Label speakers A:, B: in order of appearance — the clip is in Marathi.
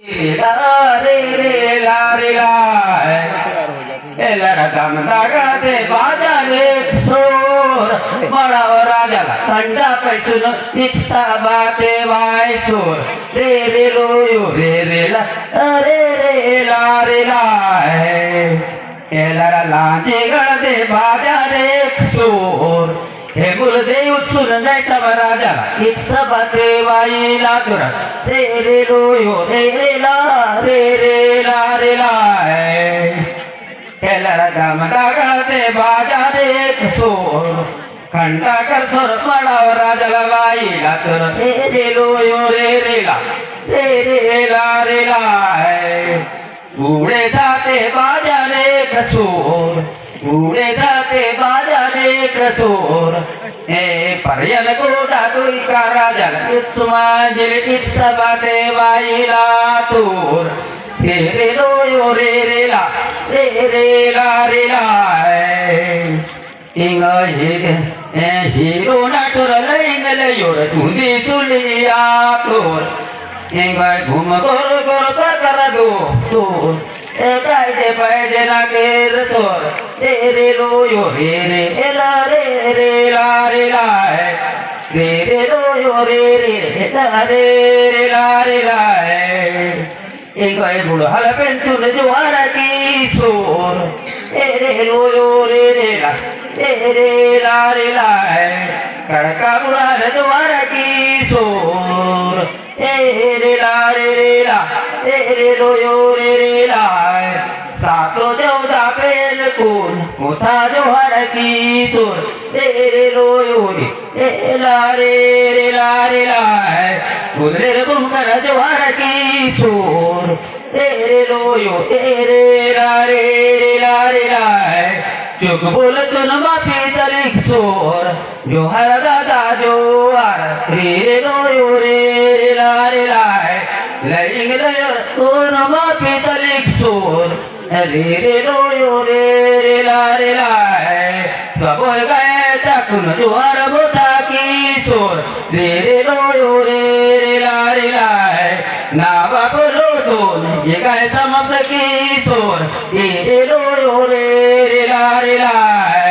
A: ला रे रे ला रे ला एला रकम दागाते बाजा रे सोर मळावर राजाला थंडा पैसून इच्छा बाते वाय चोर रे रे लोयो रे रे ला रे रे ला रे ला एला लांजी गळते बाजा रे सोर हे मुलदे उचलून जायचा राजाला इच्छा बाते वाई लातूर रे रे लोयो रे रे ला रे रे ला रे ला केला दामदा गळते बाजा रे सोर खंडा कर सोर पडावर राजाला वाई लातूर रे रे लोयो रे रे ला रे ला उडे जाते बाजा रे कसोर उडे जाते बाजा रे कसोर हे पर्यन कोटा तुई का राजाला सुमाजिल इच्छा बाते वाई लातूर रे रे लोयो रे रे ला रे ला इंग हिरो नाटुर लैंगल योर तुंदी तुलिया तोर इंग घुम गोर गोर कर दो तोर काय दे पायदे ना केर तोर रे लोयो रे ला रे ला रे लोयो रे ला इंग बुढ़ हल पेंचुन जुआरा की सोर रे लोयो रे ला कड़का बुढ़ा जुआरा की सोर रे ला लोयो रे ला सातो देवदा पेल कोन मोठा जोहर की सोर रे लोयो रे ला गुजरे बुमकर जोहर की सोर रे लोयो रे ला चुप बोल तुन माफी तलिक सोर जोहर दादा जोहर रे लोयो रे ला लइंग लयो तुन माफी तलिक सोर रे लोयो रे ला सबोय गए तकुन जोहर बोता की सोर रे लोयो रे ला नावा बोलो दोन ये गए समाप्त की सोर रे लोयो रे ला